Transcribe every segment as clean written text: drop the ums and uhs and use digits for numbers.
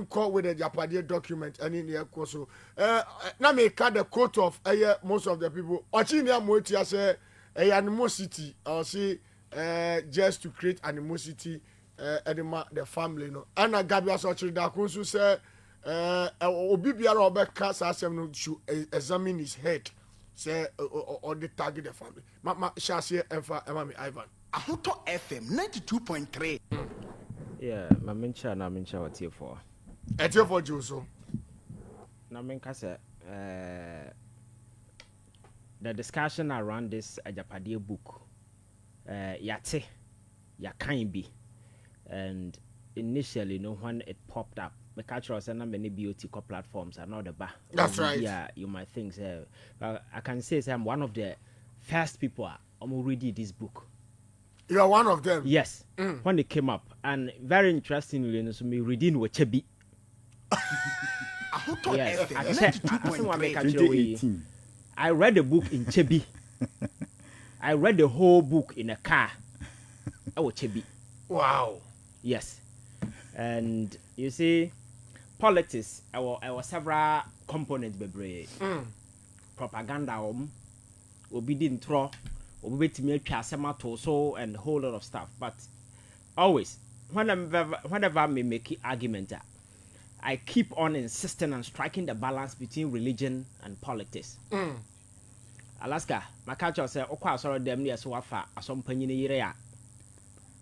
Call with the Agyapade document and in the so now me cut the quote of most of the people. Okyehene Motia say animosity or say just to create animosity the family no. And Gabia Sochi da kunsu say obi biara obeka asem no should examine his head say or the target the family. Ma shall say Emma Ivan. Ahoto FM 92.3. Yeah, my mencha na mencha what here for. Etier for Joso. Na menka say the discussion around this Agayapade book yate ya kan bi, and initially when it popped up the cultural center many beauty platforms are not the bar. That's right. Yeah, you might think but I can say I'm one of the first people I'm reading this book. You are one of them. Yes. When it came up, and very interestingly, so me reading Wachebi. Yes, I read the book in Chebi. I read the whole book in a car. Chebi. Wow. Yes. And you see, politics, I was several components, baby. Propaganda, obi didn't throw, obi to make so and a whole lot of stuff. But always, whenever I make argument, I keep on insisting on striking the balance between religion and politics. Alaska, my culture said, "Okwa sorrow them near so far, as some penny year."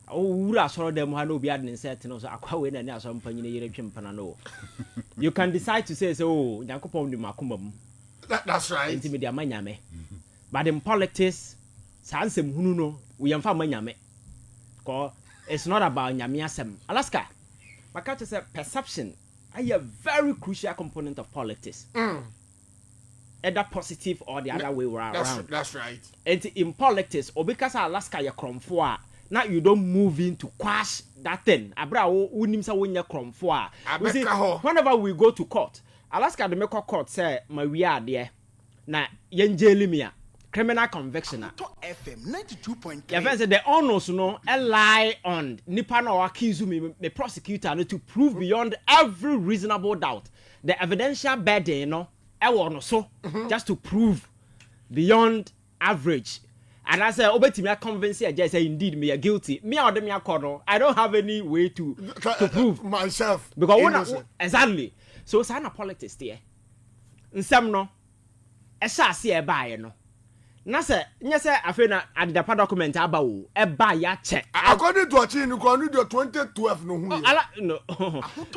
Oh, sorrow them who no be adding certain also aqua win and some penny year panano. You can decide to say, "So, Yakupon de Macumum." That's right. Intimidate manyame. But in politics, Sansem Hununo, we am from manyame. It's not about Yamiasem. Alaska, my culture said perception. A very crucial component of politics. Either positive or the other way around. That's right. And in politics, or because Alaska you come for, now you don't move in to quash that thing. Whenever we go to court, Alaska the make court say my we are there. Na yenjelimia criminal conviction. FM 92.3. Yeah, the honors no lie on nipa no accuse me the prosecutor to prove beyond every reasonable doubt the evidential burden no no so just to prove beyond average. And I say obetimi convince I just say indeed me are guilty. Me or them no I don't have any way to prove myself because exactly. So it's an politics there. Nsem no esa e baaye no. Na say afena Agayapade document aba wo e ba ya check. According to Okyehene, according to 2012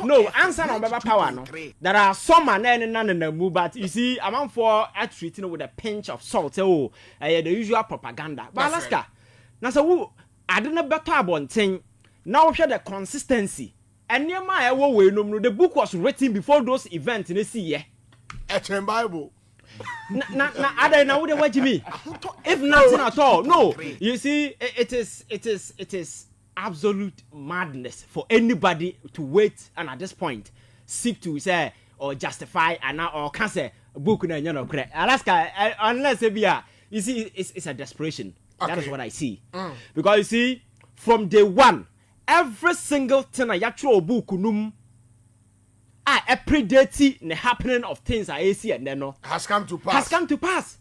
no answer no baba power no. There are some na move, but you see amount for treating with a pinch of salt the usual propaganda. But Alaska na say wo ade na beto abonten na wo hwe the consistency. Enema e wo we no the book was written before those events in see ye. A Bible. I don't know what you mean. If nothing at all, no. You see, it is absolute madness for anybody to wait and at this point seek to say or justify or can say book na Alaska unless it be you see it's a desperation. Okay. That is what I see. Because you see, from day one, every single thing I actual book num a predate the happening of things I see and then no has come to pass.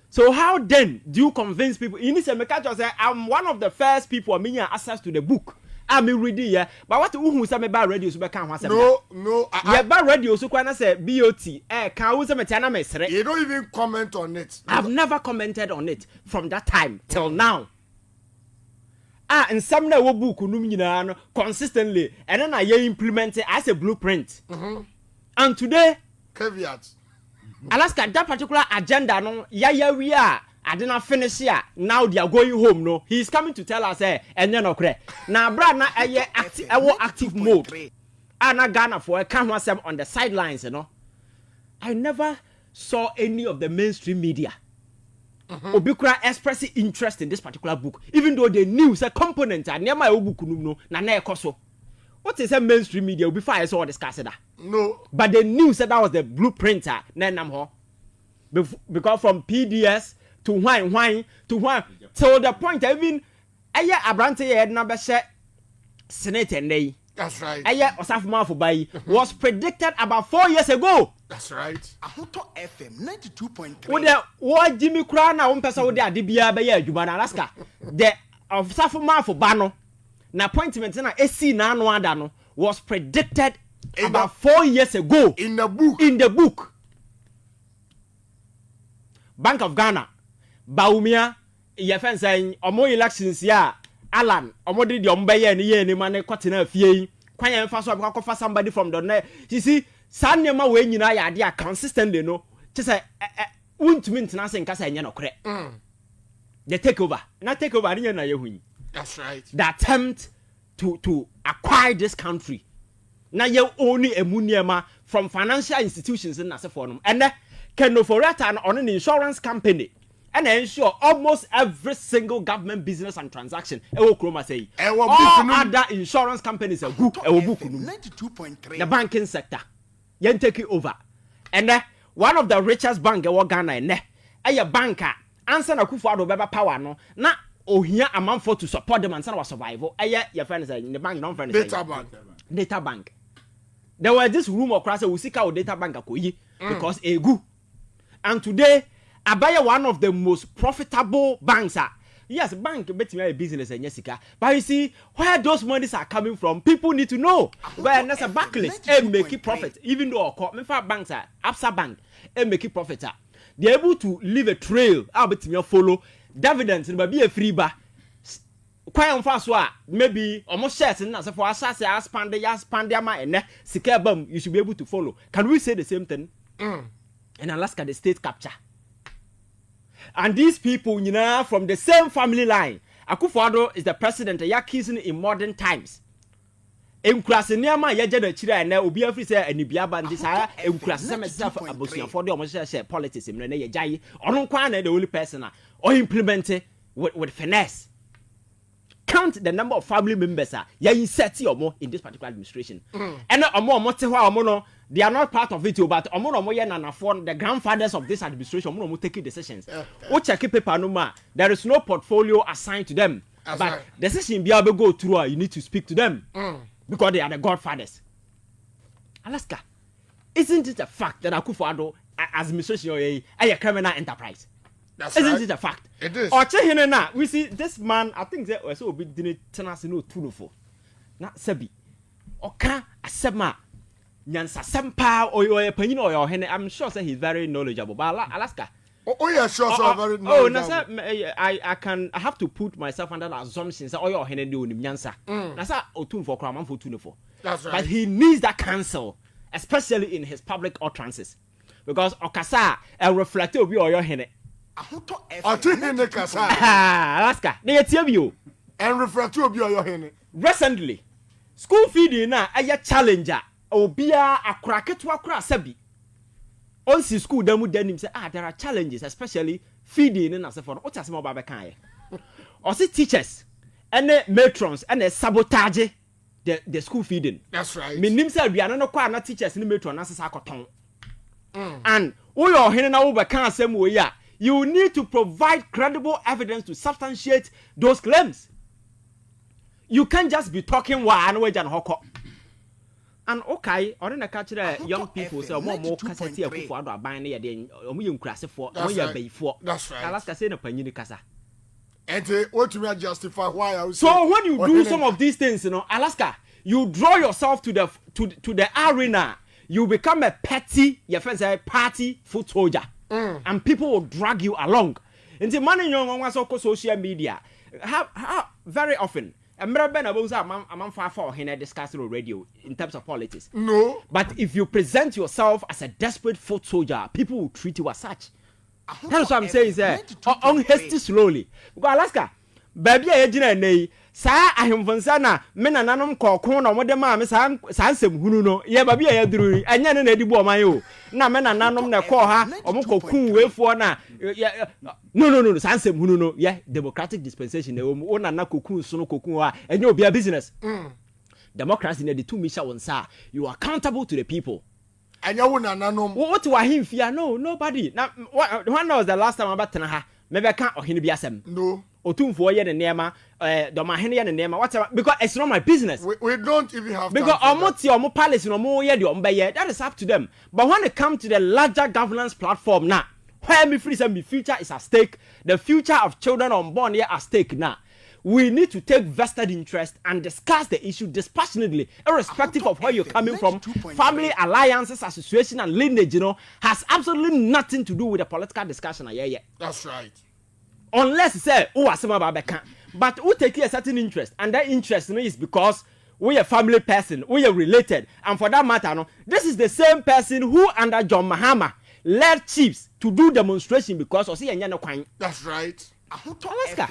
So how then do you convince people? You need to make say I'm one of the first people I mean access to the book. I'm reading here, but what who say me ba radio so be kan No. Yeah, ba radio so kwana say BOT. Can who say me tiana mesre? You don't even comment on it. I've never commented on it from that time till now. And some na wo book num nyina no consistently and then I implement it as a blueprint. And today caveat Alaska that particular agenda no we are I didn't finish here. Now they are going home no. He's coming to tell us no kre. Na bra na active mode. And Ghana for can on the sidelines I never saw any of the mainstream media Obikura expressing interest in this particular book, even though they knew a component and near my book no na ekoso. What is a mainstream media before I saw discuss that? No. But they knew that was the blueprint because from PDS to wine till the point even abrante head number Senate and they That's right. Eye Osafuma for buy was predicted about 4 years ago. That's right. Ahoto FM 92.3. Wo de wo Jimmy Kra na wo mpesa wo de ade bia be ya adwuma na Alaska. The Osafuma for ba no na appointment na esi na anu ada no was predicted about 4 years ago In the book. in the book. Bank of Ghana Baumia ye fen say omo elections ya Alan omo de ombe ye ne ye ni ma ne kwatena afie kwan ye mfa so abekwa somebody from the net. You see sanema we nyina ya ade a consistently no che say untumi ntena se nkasa enye no kore. The takeover na takeover ni na ye hunyi. That's right. The attempt to acquire this country na ye only emuniema from financial institutions in asefo no and Kenoforata on an insurance company and ensure almost every single government business and transaction all other insurance companies are good. 92.3. The banking sector yen take it over and one of the richest bank in Ghana and a banker answer na Kufuor beba power no na ohia amanfo to support them and say was survival your friend say the bank non friend data bank there was this rumor across we seek out data bank akoyi because egu. And today, Abaya one of the most profitable banks are. Yes, bank betting a business and Jessica. But you see, where those monies are coming from, people need to know. Where there's a backlist and make it profit. Even though banks are Absa Bank and make it profit. They're able to leave a trail. I'll bet me follow dividends and be a free bar. Quite on fast maybe almost shares and as for us as Pandama and Sikabum, you should be able to follow. Can we say the same thing? In Alaska, the state capture. And these people, you know, from the same family line. Akufo-Addo is the president of Yakizin in modern times. Enkuraseniama yejede chire and obi afri say anibiaba ndisa enkurasem self abosuan for the almost share politics in na yejaye. Ono kwa na the only person or implement it with finesse. Count the number of family members ya insert omo in this particular administration. And omo te hwa omo no they are not part of it, but omo ye nanafo the grandfathers of this administration omo taking decisions. O check paper no ma there is no portfolio assigned to them. That's but right. decision be able go through you need to speak to them because they are the godfathers. Alaska, isn't it a fact that Akufo-Addo administration a criminal enterprise? That's Isn't right. it a fact? It is. Okyehene na we see this man. I think that was obi dine tenase no tunufo. Na sabi. Oka asema nyansa sempa oyo panyin oyo hene. I'm sure say he's very knowledgeable. But Alaska. Oh yeah, sure, so very knowledgeable. I have to put myself under the assumption that oyo hene de onim nyansa. Na sa otunfo kra manfo tunufo. That's right. But he needs that counsel, especially in his public utterances. Because okasa reflect obi oyo hene. Ahoto Okyehene kasa Alaska, they tell you. and refer to obi Oyohene. Recently, school feeding na a challenger. Obia akraketwa akra sabi. On si school demu denim say there are challenges, especially feeding in as for what as more babakan. Or see teachers and matrons and sabotage the school feeding. That's right. Minim say bia no kwa na teachers ni matron as sakoton. And we are here now babakan asem we ya. You need to provide credible evidence to substantiate those claims. You can't just be talking one way and hoko. And okay, or in a catch young people say more cassette for buying near the crassy for for. That's right. Alaska say no penny casa. And what to me justify why I was So when you do some of these things, Alaska, you draw yourself to the arena. You become a petty, your friends say party foot soldier. And people will drag you along. And the money young on social media. How very often a man far for him discussing on radio in terms of politics. No. But if you present yourself as a desperate foot soldier, people will treat you as such. That's what I'm saying is unhasty slowly. Because Alaska, baby ejina sa ahemfonsa na me nananom kokon na modem ma me sa nsem hunu no ye baby ya duru anya na edibu oman yo na me nananom na ko ha omkokun wefo na no sa nsem hunu no ye democratic dispensation na o nana kokun so no kokun ha anya obi business democracy na the two misha wonsa you are accountable to the people. Anya wo nananom what wa himfia no nobody na when was the last time about tena ha me be kan ohene bi asem no otumfo ye ne nema domahene ye ne nema whatever, because it's not my business. We don't even have because omo palace no mo ye de ombeye, that is up to them. But when it comes to the larger governance platform now, where me free say me future is at stake, the future of children unborn here at stake now, we need to take vested interest and discuss the issue dispassionately, irrespective of where you're coming from. Family alliances, association, and lineage, has absolutely nothing to do with the political discussion. That's right. Unless say, but we take a certain interest, and that interest is because we are family person, we are related, and for that matter, this is the same person who under John Mahama led chiefs to do demonstration because of that's right. Alaska.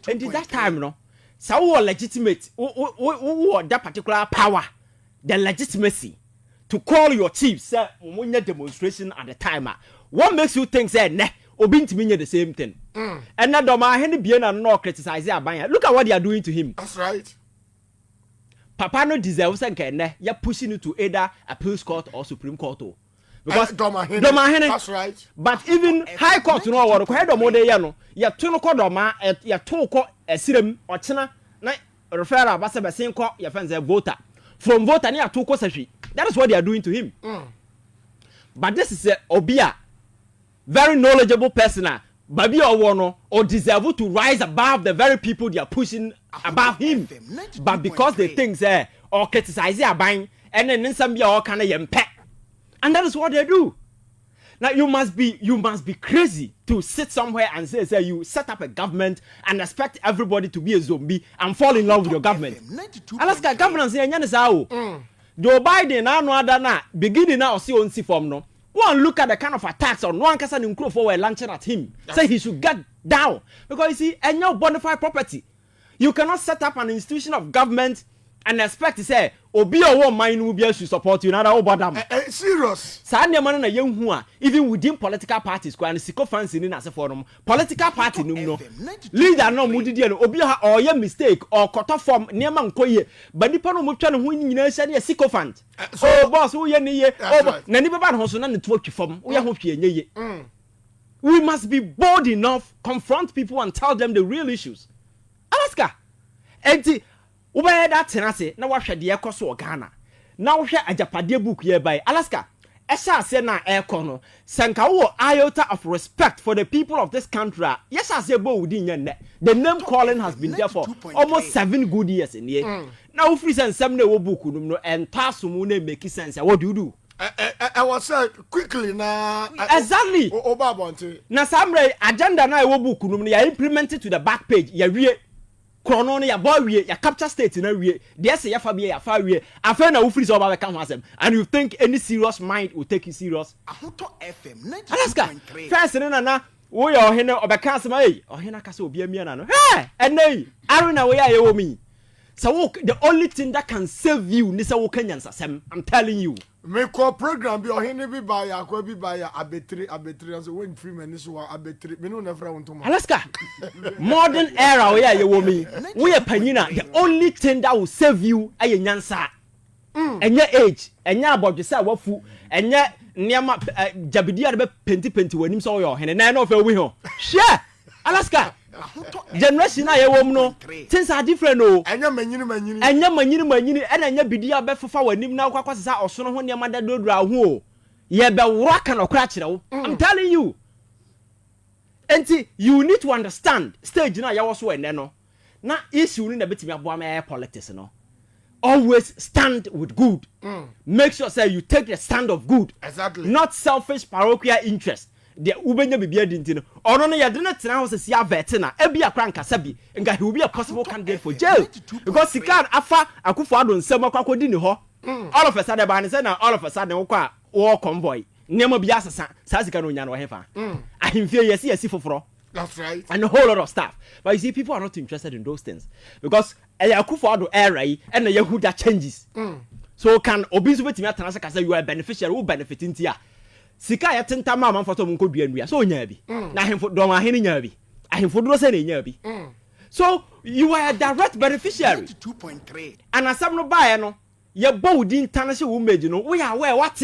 And at that time, so legitimate, that particular power, the legitimacy to call your chiefs, sir, when your demonstration at the time. What makes you think, say, nah, obin to mean the same thing? And now, Domahene Biena no criticize Abaya. Look at what they are doing to him. That's right. Papa no deserves and you're pushing you to either appeals court or Supreme Court. Because Domahene, that's right. But even High Court, no one quite a mode, ya tuno kodoma, ya toko a serum or china, night refer a bassa same court, your friends a voter. From voter near two cosashi. That is what they are doing to him. But this is a Obia, very knowledgeable person, Babi or Wono, or deserve to rise above the very people they are pushing above him. But because they think, or criticize their buying, and then some be all kind of yempe. And that is what they do. Now you must be crazy to sit somewhere and say you set up a government and expect everybody to be a zombie and fall in love with your government. Alaska governance here Joe Biden now beginning now see on form no. One look at the kind of attacks on one person in for launching at him. Say he should get down because you see and your bona fide property. You cannot set up an institution of government and expect to say obi or one mind will be able to support you now over them. Serious. Sanya man na young who even within political parties and sycophants in as a forum. Political party no leader no mudi obi or your mistake or cut off from near man koye. But the panel mutchan who in a sycophant. So boss who ye nani baban hoson and the form we hope ye. We must be bold enough, confront people and tell them the real issues. Alaska. Empty. Ubaya that tenase na wahwe de ekoso Ghana na wahwe Agyapade book here by Alaska esha ase na ekono sanka wo iota of respect for the people of this country yes ase bo wudi nye the name calling has been there for almost 7 good years in here now we free sense na wo book num no entaso mu na make sense what do you do I was quickly na exactly obabonte na samre agenda na wo book num ya implement it to the back page ya wie Chrono ya boy ya capture state na wie dey say ya fa be ya fa wie afa na wo free so ba kan ho asem and you think any serious mind will take you serious Ahoto FM 90.3 first na wo ya ohene obeka asem ohene aka say obi amia na no hey enei aruna we ya ye wo mi so the only thing that can save you ni say wo kan yansasem I'm telling you me call program bi ohene bi ba ya akwa bi ba ya abetri so when free man so abetri me no na fra won to Alaska modern era we ya ye wo mi we ya panyina the only thing that will save you aye nyansa enye age enye abodwese wafu enye niama jabidia de be penti wanim so yo ohene na no fa we ho hwe Alaska generation na ye wo no things are different o enya manyini ena enya bidia be fofa wanim na kwakwa sesa osono ho niam da dodura ho o ye be wura kan okra kire wo I'm telling you enti you need to understand stage na ye wo so ene no na issue ni na betimi aboa ma politics no always stand with good make sure say you take the stand of good exactly not selfish parochial interest the ubenya bibia dinti no ono no yade na tena ho sesi avete na ebia kra nkasa bi nga he will be a possible candidate for jail because sikan afa akufo ado nsem akwakodi ni ho all of a sudden ba ne say na all of a sudden wo kwa war convoy nema bia asasa sa sika no nya no hefa ahimfie yesi foforo that's right and a whole lot of stuff but you see people are not interested in those things because akufo ado era yi and yahuda changes so can obi so betimi atana say you are beneficiary who benefit intia sika ya tenta ma manfoto mun ko duanua so nya bi na ahemfo do ma hene nya bi ahemfo do se na nya bi so you are a direct beneficiary 2.3 and asam no bae no ye bow din tan se wo meji no we are where what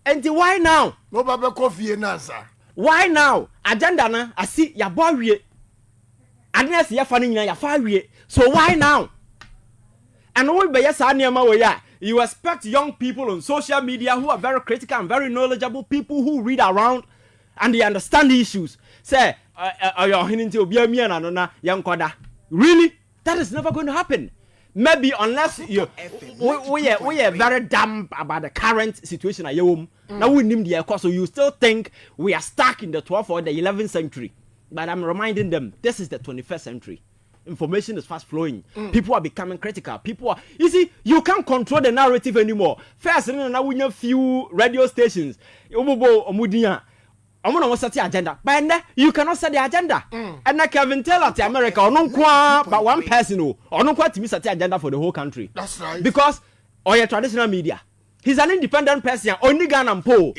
and why now no ba be coffee na sa why now agenda na asi ya bowie adnes ya fa no nyina ya fa awie so why now and we be yes anema we ya you expect young people on social media who are very critical and very knowledgeable people who read around and they understand the issues say Okyehene nti obi amia na no na yankoda really that is never going to happen maybe unless you we are very dumb about the current situation ayewom now we nim the so you still think we are stuck in the 12th or the 11th century but I'm reminding them this is the 21st century. Information is fast flowing. People are becoming critical. You see, you can't control the narrative anymore. First, now we have few radio stations. I'm going to set the agenda. But then you cannot set the agenda. And I can tell at America, but one person, or no quite to set the agenda for the whole country. That's right. Because or your traditional media. He's an independent person, only Ghana and Poe.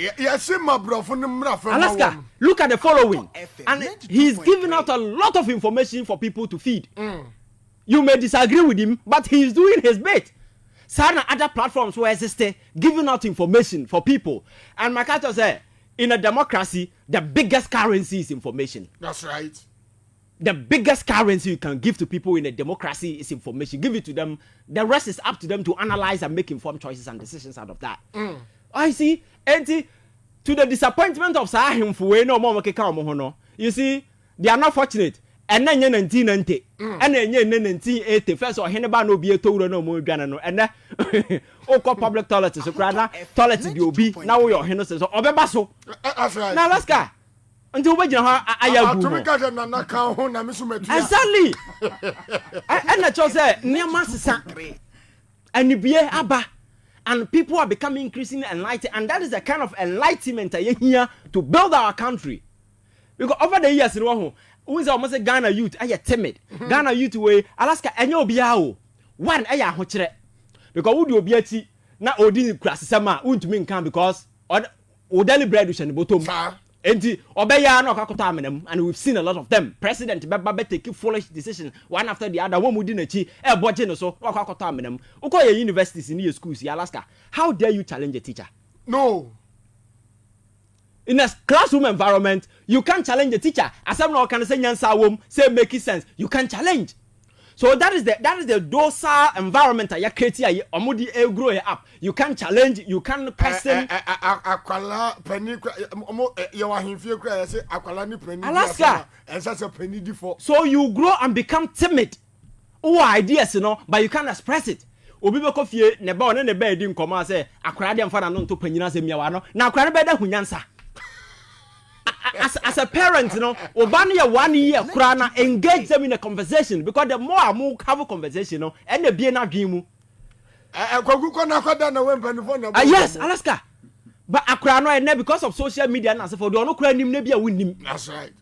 Alaska, look at the following. And he's giving out a lot of information for people to feed. You may disagree with him, but he's doing his bit. Some other platforms were existing, giving out information for people. And Makato said, in a democracy, the biggest currency is information. That's right. The biggest currency you can give to people in a democracy is information. Give it to them. The rest is up to them to analyze and make informed choices and decisions out of that. I see. And to the disappointment of Sahim Fuwe no more. You see, they are not fortunate. And then 1990. And then 1980. First or Heneba no be a total no more no. And then public toilets. So toilets will be now your Henderson. So Obebaso. That's right. Now let's go. Until we exactly. And the chose near Master and be Abba. And people are becoming increasingly enlightened, and that is the kind of enlightenment here to build our country. Because over the years, who is almost a Ghana youth, I timid. Ghana youth way, Alaska, and you'll be out. One, I am because would you be a tea? Now, Odin class summer, won't mean come because Odeli bread and bottom. And we've seen a lot of them. President Baba take foolish decisions one after the other. One within a chi, a budget so Okoye universities in your schools, Alaska. How dare you challenge a teacher? No. In a classroom environment, you can't challenge the teacher. As someone can say Nyansa say making sense. You can't challenge. So that is the docile environment that you create here. Omudi grow up. You can't challenge. You can't question. Alaska. So you grow and become timid. Oh, ideas, but you can't express it. Obi be kofie ne ba one ne ba edi nkoma say akwara de mfa na no nto panyina se miawa no na akwara be da hunyansa. As a parent, Obani 1 year krana engage them in a conversation because the more I move have a conversation, and the be na dream. Yes, Alaska. But akrano and because of social media and for do no kra nim na bia wonim. That's right.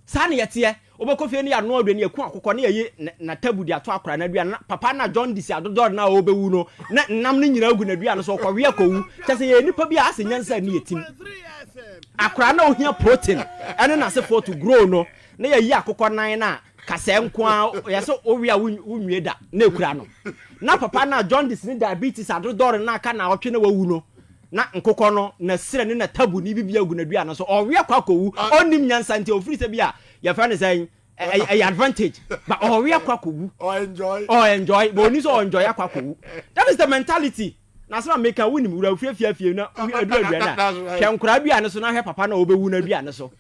Sane yete obekofie ne ya no adwani eku akokọ ne ye na tabu di ato akra na dua na papa na John disi adodod na obewu no na nam ne nyina agu na dua no so okwa we akowu tese ye nipa bia asenyansa ne yetim akra na ohia protein ene na se for to grow no na ye yi akokọ nan na kase nko a ye so owi a wunwie da na ekura no na papa na John disi ne diabetes adodod na aka na otwe na wawu no na nkokọ no na sire ne na tabu ni bibia agu na dua no so owe akwa kowu onim nyansa nti ofiri se bia your friend is saying a advantage, but we are kwaku or enjoy, but only so enjoy a kwaku. That is the mentality. Now, some make a win. We will fear. No, we are doing that. Can Krabi and so now have Papa no Obe be and so.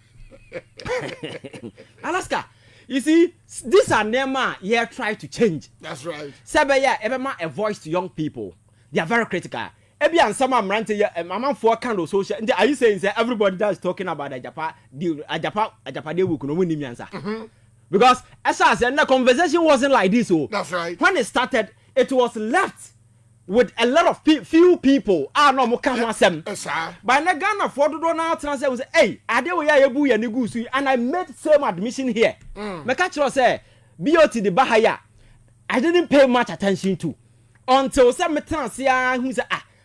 Alaska, you see, these are Nema here try to change. That's right. Sabaya, ever a voice to young people. They are very critical. Ebi and some am ranting mama for kind of social. Are you saying that everybody that's talking about Agayapade will no win answer? Because as I said, the conversation wasn't like this. Oh, that's right. When it started, it was left with a lot of few people. No more can wasem. But na Ghana for do now translate was hey, ade we ya ebu ya negusu and I made same admission here. Me catch say BOT the Bahaya. I didn't pay much attention to until some transia who say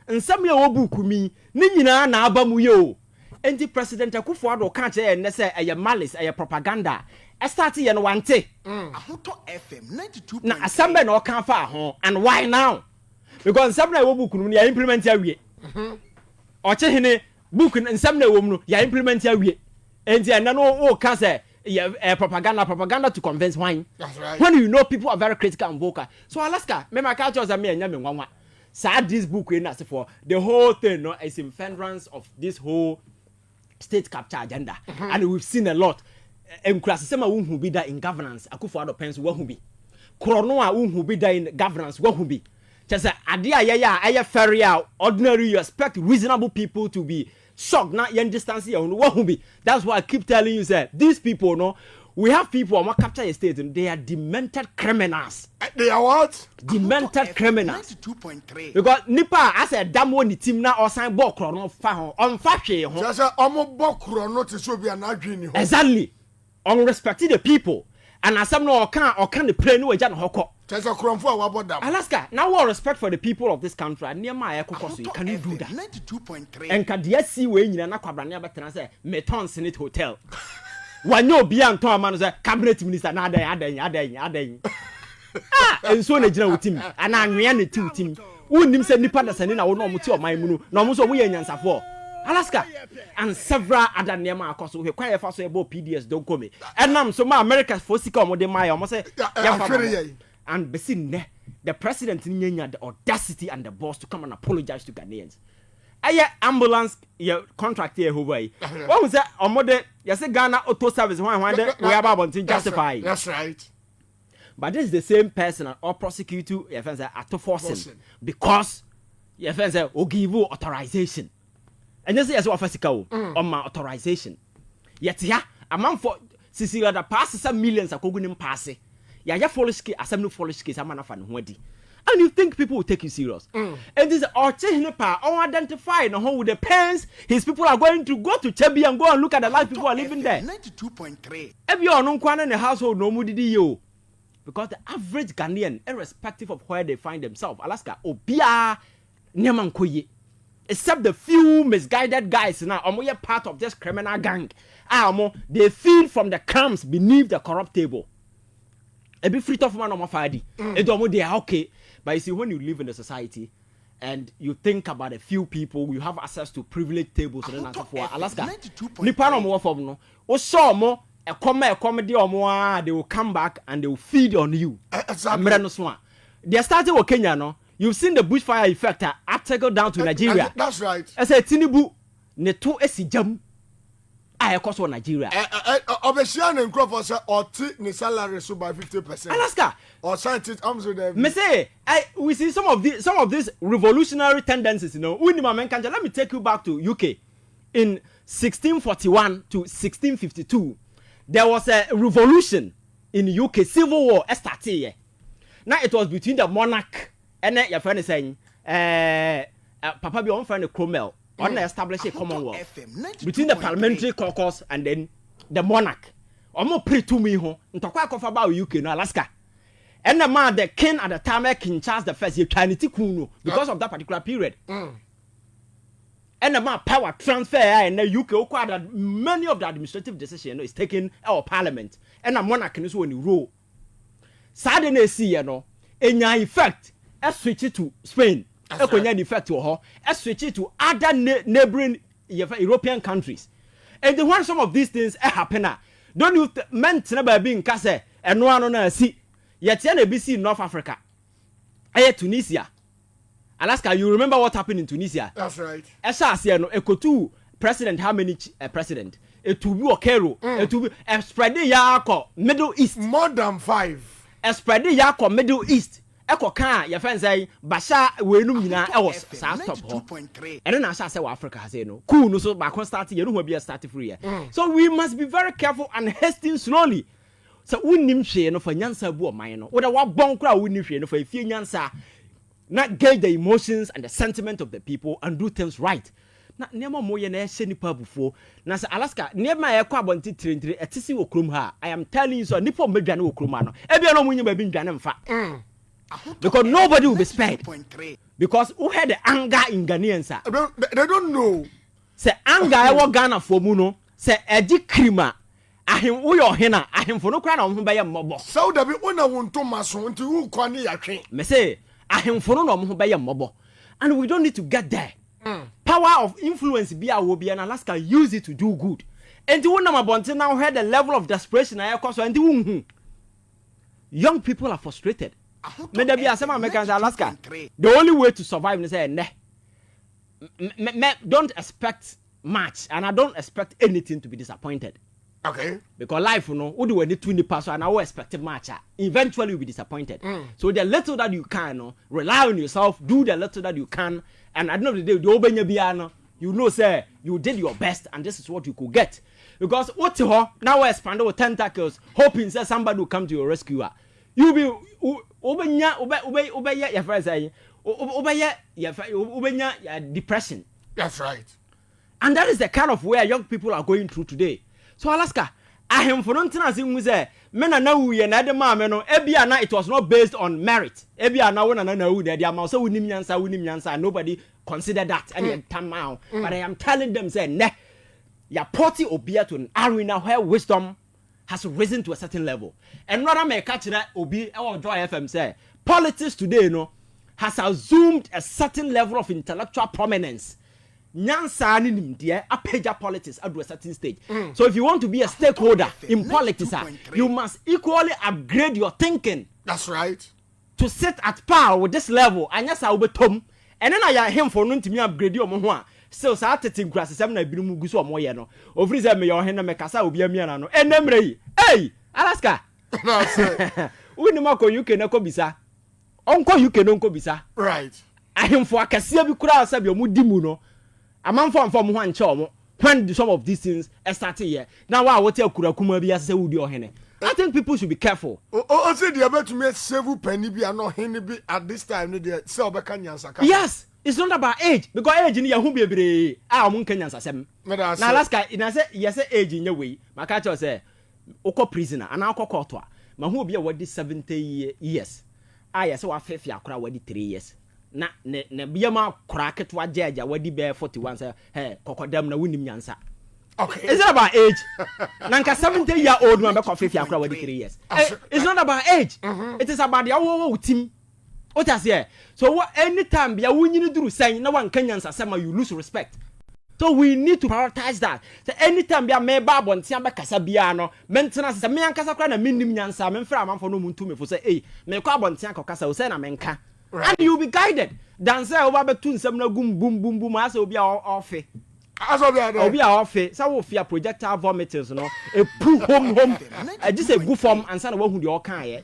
nsam ya obuku mi ni nyina na aba mu yo enti president Akufo-Addo kan che ne say eye malice eye propaganda e start ye no wante Ahoto FM 92.9 na asambe na o kan fa ho and why now because nsam na obuku no ya implement ya wie Okyehene book nsam na wo mu no ya implement ya wie enti ena no o kan say propaganda to convince wine. That's right. When you know people are very critical and vocal. So Alaska, me my culture me and nyame sad this book we na for the whole thing no is in furtherance of this whole state capture agenda. And we've seen a lot. Enkurasema who be that in governance, Akufo-Addo pens who be. Kronoa who be that in governance who be. Just adia ferry out ordinary you expect reasonable people to be shocked not young distance here who be. That's why I keep telling you say these people no we have people who capture a state and they are demented criminals. They are what? Demented criminals. 92.3. Because Nipa as a damn one team now or sign ball chrono on fashion. Just a bokro not to show be an agreeing. Exactly. Unrespecting the people. And as some no can the play no jan hoko. Just a crumb for about them. Alaska, now all respect for the people of this country. Near my echo can you do that? 92.3. And can the see when you na kwabrania better say Meton Senate Hotel. When you be on Tom man say cabinet minister na aden. And so na jina with him. And I ran the two team. Wouldn't say nipa da sending na wo no muti o man mu no mo so we yansa for. Alaska and several other nema across we quite fast about PDS don't come. And now so my America for sika mo de my almost say and besin the president nyanya the audacity and the boss to come and apologize to Ghanaians. Aye ambulance your contract here who way. What was that omode you say Ghana auto service when we about to justify. That's right. But this is the same person or prosecutor your friends are to forcing because your friends say o give you authorization. And you say as well physical on my authorization. Yet ya a man for sisi other passes some millions of cogunim passe. Ya foolish case, a some foolish case, a man of an wedi. And you think people will take you serious. And this Okyehene pa unidentified and how with the pens his people are going to go to Chebi and go and look at the life people are living there. 92.3. Every on in the household no mudi yo. Because the average Ghanaian, irrespective of where they find themselves, Alaska, obia nyaman koye. Except the few misguided guys now, are part of this criminal gang. They feed from the crumbs beneath the corrupt table. A bit free of man on my fadi. They are okay. But you see, when you live in a society and you think about a few people, you have access to privileged tables and then for Alaska. Nipa no for no. O saw more a comedy or more, they will come back and they will feed on you. Exactly. They are starting with Kenya no. You've seen the bushfire effect article down to Nigeria. That's right. I said Tinubu ne to esi jam. I cost for Nigeria. Obesian and Crawford say or ni salary so by 50%. Alaska or scientists me say we see some of these revolutionary tendencies, you know. Let me take you back to UK in 1641 to 1652. There was a revolution in UK, civil war started. Now it was between the monarch and then your friend is saying, Papa be on friend Cromwell, on establish a commonwealth between the parliamentary caucus and then the monarch. Omo pre to me ho, ntokwa kofa about UK no Alaska. And the man, the king at the time, King Charles the First, because of that particular period. And the man power transfer and the UK acquired that many of the administrative decisions is taken our parliament. And the monarch is when you rule. Suddenly see you know, in your effect. I switch it to Spain. I can effect to her. I switch it to other neighboring European countries. And then when some of these things happen, don't you meant never being case and no one see yet BC North Africa. Tunisia. Alaska, you remember what happened in Tunisia? That's right. Ekotu president, how many president? It will be Okero. It will be spread the Middle East. More than 5. Spread the Middle East. Eko kan your friend say Basha wenum nyina e was stop ho. And then I say Africa say no. Cool no so back start you know be start free. So we must be very careful and hasten slowly. So unnim hwe no fa nyansa bu o man no. Wo da wa bon kra unnim hwe no fa fie nyansa. Not gauge the emotions and the sentiment of the people and do things right. Na nema mo ye na ehye nipa bufo. Na say Alaska nema ye kwa abonti trentire etisi wo krom ha. I am telling you so nipa medwane wo krom ha no. Ebia no munyi ba bi ndwane mfa. Because nobody will be spared. Because who had the anger in Ghanaians? They don't know. Say anger I want Ghana for muno. Say eji krima. Ahim uyo hena. Ahim for no crown on who buy a mobo. So that we own a one Thomas until who can ya train. Me say ahim for no who buy a mobo. And we don't need to get there. Power of influence be our will be and Alaska use it to do good. And you know about now had the level of desperation I cause and young people are frustrated. Maybe be some Americans Alaska. The only way to survive is say don't expect much, and I don't expect anything to be disappointed. Okay. Because life, you know, we do any 20 person and I will expect much. Eventually you'll be disappointed. So the little that you can, rely on yourself, do the little that you can, and at the end of the day, the obenya biano, you know, say you did your best, and this is what you could get. Because what now we expand with tentacles, hoping that somebody will come to your rescue. You be obey your friends say obey depression. That's right. And that is the kind of where young people are going through today. So Alaska, I am for nothing as in say men are now we and other man no ebia it was not based on merit. Ebia now when know that the amount so win yansa nobody consider that any time now. But I am telling them say ne ya party obia to an arena where wisdom has risen to a certain level. And rather may catch that obi or Joy FM say politics today has assumed a certain level of intellectual prominence. Nyansa ni nimdeɛ apagya politics at a certain stage. So if you want to be a stakeholder in politics, you must equally upgrade your thinking. That's right. To sit at par with this level. And yes, I will be tom. And then I him for no to upgrade your moha. So starting grass seven I bring mugu so more no. Over is me your hand make asa obi amia no. And nemre. Hey, Alaska. That's it. We no mako UK na ko bisa. Onko UK no ko bisa. Right. I him for akasia bi kura asa bi omudimu no. A man from one chom when some of these things started here. Now I will tell Kurakuma be as Okyehene. I think people should be careful. Oh, say the about to make several penny be and not henny be at this time. Yes, it's not about age because age in your be a Kenyans assem. Now Alaska in I say yes age in your way. My catcher say Oko prisoner and I'll call to my who be awarded 70 years. I saw a 50 awarded 3 years. Na biyama kraket wa jaja wadi be 41 say hey kokodam na wunim nyansa. Okay. It's not about age. Nanka 70-year-old man be coffee akra wadi 3 years. It's not about age. It is about the team. What I say. So what anytime bia wunyini duru say na wan kanyansa say you lose respect. So we need to prioritize that. So anytime bia me ba bontia be kasa bia no maintenance say me ankasa kra na minim nyansa me mfra amanfo no muntu me fo say eh me kwa bontia kokasa o say na menka. Right. And you'll be guided. Dance over between some boom boom boom boom as will be off. As will be off. So will fear projectile vomiters, a poo home. I just a good form and son of one who you all can.